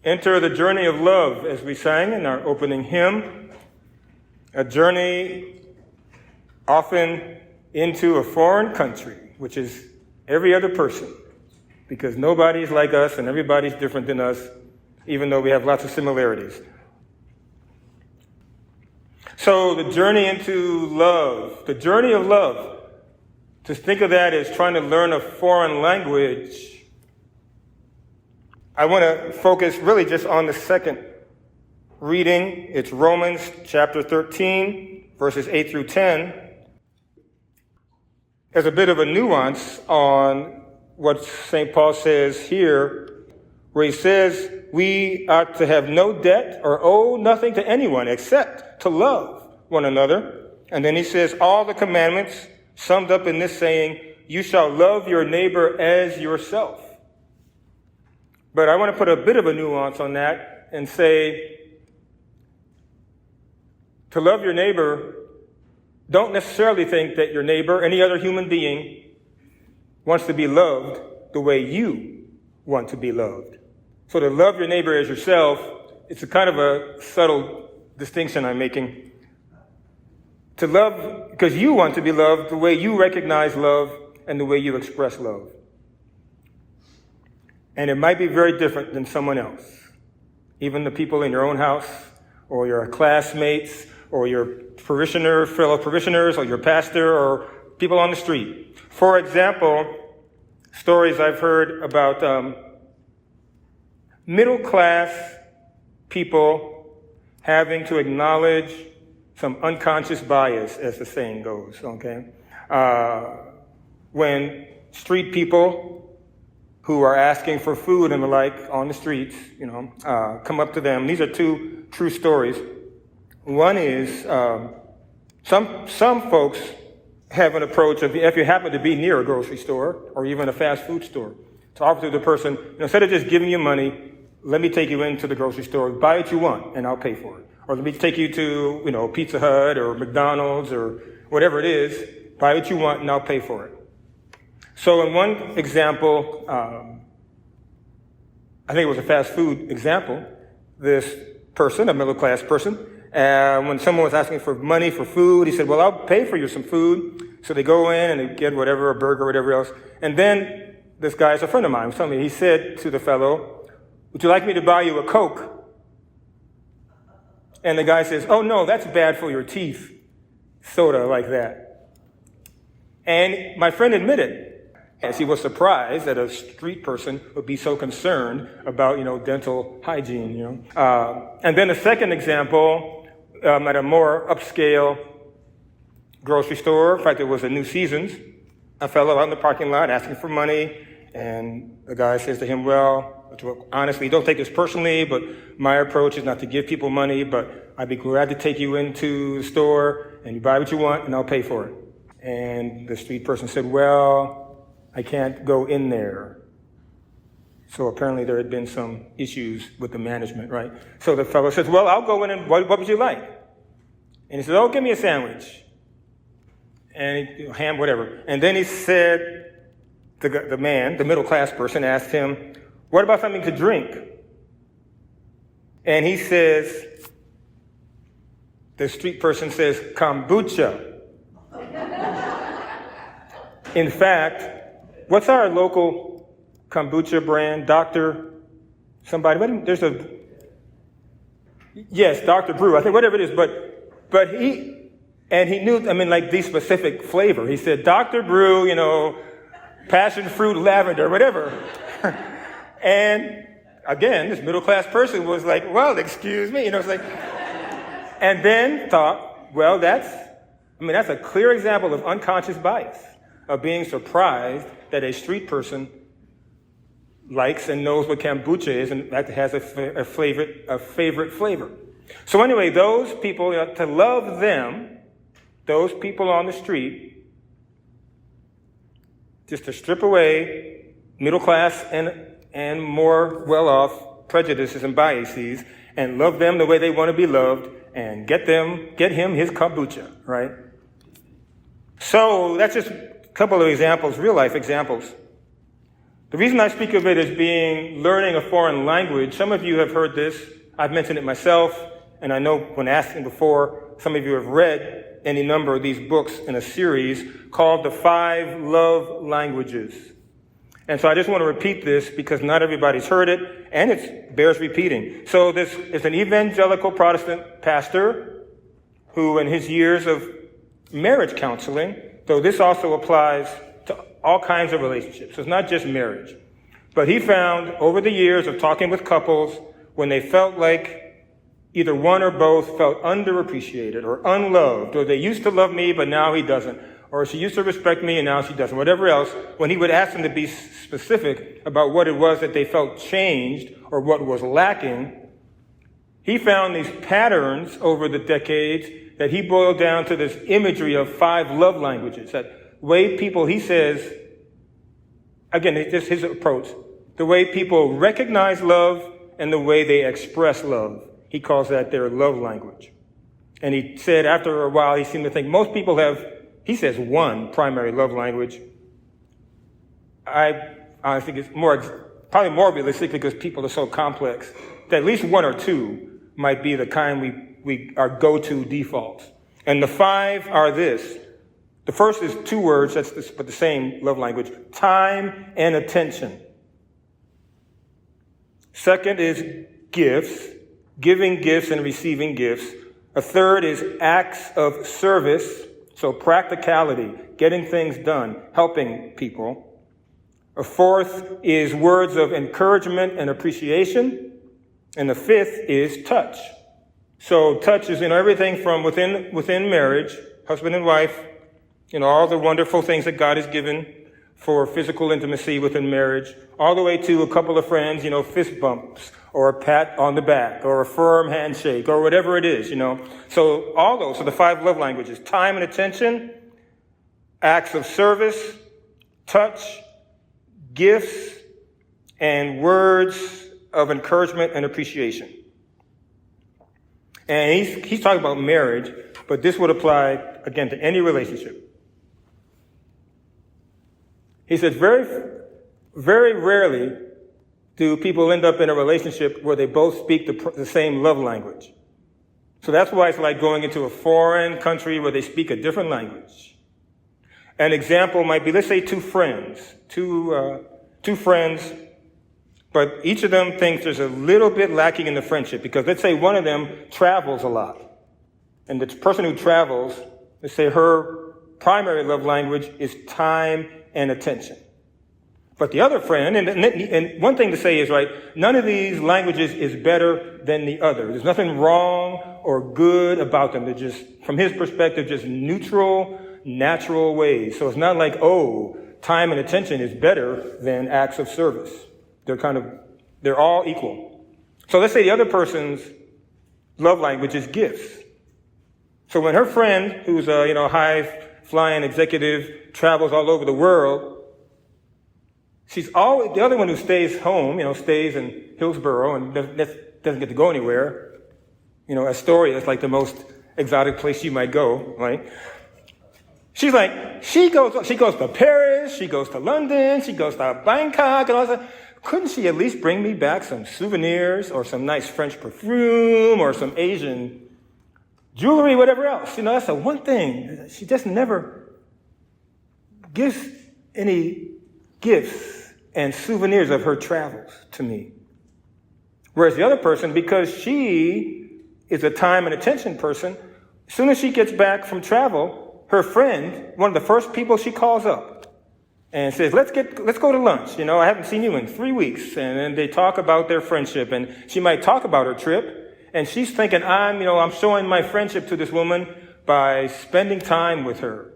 enter the journey of love as we sang in our opening hymn, a journey often into a foreign country, which is every other person, because nobody's like us and everybody's different than us, even though we have lots of similarities. So the journey into love, the journey of love, just think of that as trying to learn a foreign language. I want to focus really just on the second reading. It's Romans chapter 13, verses 8 through 10. There's a bit of a nuance on what St. Paul says here, where he says we ought to have no debt or owe nothing to anyone except to love one another. And then he says all the commandments summed up in this saying, you shall love your neighbor as yourself. But I want to put a bit of a nuance on that and say, to love your neighbor, don't necessarily think that your neighbor, any other human being, wants to be loved the way you want to be loved. So to love your neighbor as yourself, it's a kind of a subtle distinction I'm making. To love because you want to be loved the way you recognize love and the way you express love. And it might be very different than someone else. Even the people in your own house, or your classmates, or your fellow parishioners, or your pastor, or people on the street. For example, stories I've heard about middle-class people having to acknowledge some unconscious bias, as the saying goes, okay? When street people who are asking for food and the like on the streets, come up to them. These are two true stories. One is some folks have an approach of, if you happen to be near a grocery store or even a fast food store, to offer to the person, instead of just giving you money, let me take you into the grocery store, buy what you want, and I'll pay for it. Or let me take you to, Pizza Hut or McDonald's or whatever it is, buy what you want, and I'll pay for it. So in one example, I think it was a fast food example, this person, a middle-class person, when someone was asking for money for food, he said, well, I'll pay for you some food. So they go in and they get whatever, a burger, whatever else. And then this guy is a friend of mine. He said to the fellow, would you like me to buy you a Coke? And the guy says, oh, no, that's bad for your teeth. Soda like that. And my friend admitted, as he was surprised that a street person would be so concerned about, dental hygiene, And then the second example, at a more upscale grocery store, in fact, it was a New Seasons, a fellow out in the parking lot asking for money, and the guy says to him, well, honestly, don't take this personally, but my approach is not to give people money, but I'd be glad to take you into the store, and you buy what you want, and I'll pay for it. And the street person said, well, I can't go in there. So apparently there had been some issues with the management, right? So the fellow says, well, I'll go in and what would you like? And he says, oh, give me a sandwich. And ham, whatever. And then he said, the man, the middle-class person, asked him, what about something to drink? And he says, the street person says, kombucha. In fact, what's our local kombucha brand? Dr. somebody? Yes, Dr. Brew, I think, whatever it is. But he knew, the specific flavor. He said, Dr. Brew, passion fruit, lavender, whatever. And again, this middle-class person was like, well, excuse me, it's like, and then thought, well, that's a clear example of unconscious bias, of being surprised that a street person likes and knows what kombucha is and that has a favorite flavor. So anyway, those people, to love them, those people on the street, just to strip away middle class and more well-off prejudices and biases and love them the way they want to be loved and get him his kombucha, right? So that's just a couple of examples, real-life examples. The reason I speak of it as being learning a foreign language, some of you have heard this. I've mentioned it myself, and I know when asking before, some of you have read any number of these books in a series called The 5 Love Languages. And so I just want to repeat this because not everybody's heard it, and it bears repeating. So this is an evangelical Protestant pastor who, in his years of marriage counseling, though this also applies to all kinds of relationships. So it's not just marriage. But he found over the years of talking with couples, when they felt like either one or both felt underappreciated or unloved, or they used to love me, but now he doesn't, or she used to respect me and now she doesn't, whatever else, when he would ask them to be specific about what it was that they felt changed or what was lacking, he found these patterns over the decades that he boiled down to this imagery of 5 love languages, that way people, he says, again, it's just his approach, the way people recognize love and the way they express love. He calls that their love language. And he said after a while, he seemed to think most people have, he says, one primary love language. I think it's probably more realistic because people are so complex that at least one or two might be the kind we our go-to defaults. And the 5 are this. The first is 2 words, but the same love language: time and attention. Second is gifts, giving gifts and receiving gifts. A third is acts of service, so practicality, getting things done, helping people. A fourth is words of encouragement and appreciation. And the 5th is touch. So touch is in everything from within marriage, husband and wife, all the wonderful things that God has given for physical intimacy within marriage, all the way to a couple of friends, fist bumps, or a pat on the back, or a firm handshake, or whatever it is, So all those are the 5 love languages: time and attention, acts of service, touch, gifts, and words of encouragement and appreciation. And he's talking about marriage, but this would apply, again, to any relationship. He says very, very rarely do people end up in a relationship where they both speak the same love language. So that's why it's like going into a foreign country where they speak a different language. An example might be, let's say two friends, but each of them thinks there's a little bit lacking in the friendship because let's say one of them travels a lot. And the person who travels, let's say her primary love language is time and attention. But the other friend, and one thing to say is, right, none of these languages is better than the other. There's nothing wrong or good about them. They're just, from his perspective, just neutral, natural ways. So it's not like, time and attention is better than acts of service. They're all equal. So let's say the other person's love language is gifts. So when her friend, who's a high-flying executive, travels all over the world, she's always the other one who stays home, stays in Hillsborough and doesn't get to go anywhere. Astoria is like the most exotic place you might go, right? She's like, she goes to Paris, she goes to London, she goes to Bangkok, and all that. Couldn't she at least bring me back some souvenirs or some nice French perfume or some Asian jewelry, whatever else? That's the one thing. She just never gives any gifts and souvenirs of her travels to me. Whereas the other person, because she is a time and attention person, as soon as she gets back from travel, her friend, one of the first people she calls up and says, let's go to lunch. I haven't seen you in 3 weeks. And then they talk about their friendship, and she might talk about her trip, and she's thinking, I'm showing my friendship to this woman by spending time with her.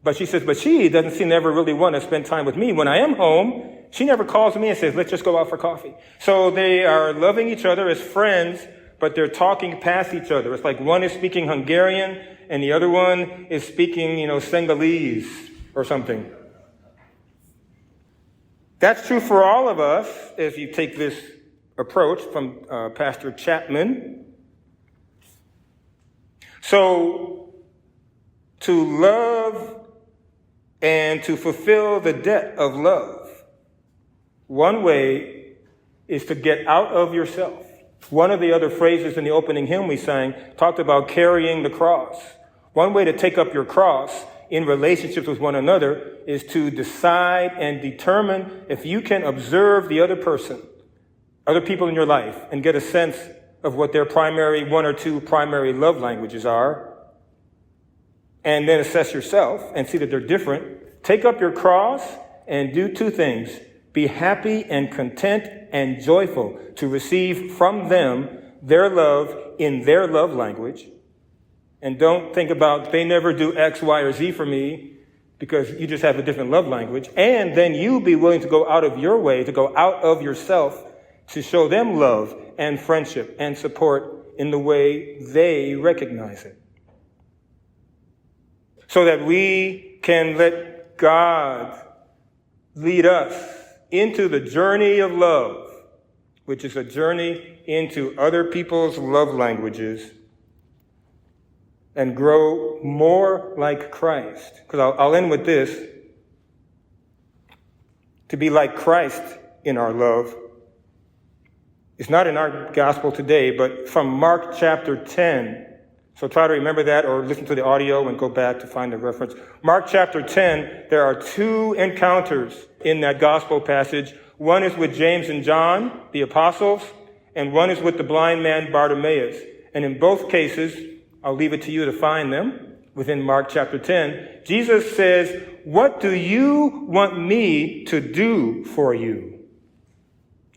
But she says, but she doesn't seem to ever really want to spend time with me. When I am home, she never calls me and says, let's just go out for coffee. So they are loving each other as friends, but they're talking past each other. It's like one is speaking Hungarian and the other one is speaking, Senegalese or something. That's true for all of us if you take this approach from Pastor Chapman. So to love and to fulfill the debt of love One way is to get out of yourself. One of the other phrases in the opening hymn we sang talked about carrying the cross. One way to take up your cross in relationships with one another is to decide and determine if you can observe the other person, other people in your life, and get a sense of what their primary, one or two primary love languages are, and then assess yourself and see that they're different. Take up your cross and do two things. Be happy and content and joyful to receive from them their love in their love language. And don't think about they never do X, Y, or Z for me because you just have a different love language. And then you be willing to go out of your way, to go out of yourself to show them love and friendship and support in the way they recognize it. So that we can let God lead us into the journey of love, which is a journey into other people's love languages, and grow more like Christ. Because I'll end with this. To be like Christ in our love is not in our gospel today, but from Mark chapter 10. So try to remember that or listen to the audio and go back to find the reference. Mark chapter 10, there are two encounters in that gospel passage. One is with James and John, the apostles, and one is with the blind man Bartimaeus. And in both cases, I'll leave it to you to find them within Mark chapter 10. Jesus says, "What do you want me to do for you?"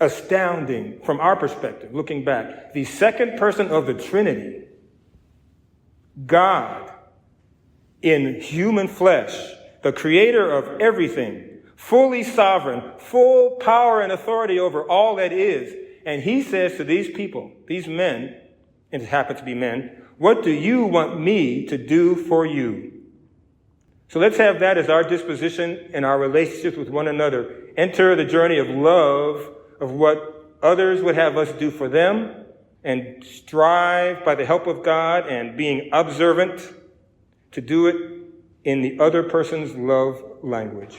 Astounding from our perspective, looking back. The second person of the Trinity, God in human flesh, the creator of everything, fully sovereign, full power and authority over all that is. And he says to these people, these men, and it happens to be men, "What do you want me to do for you?" So let's have that as our disposition in our relationships with one another. Enter the journey of love, of what others would have us do for them, and strive by the help of God and being observant to do it in the other person's love language.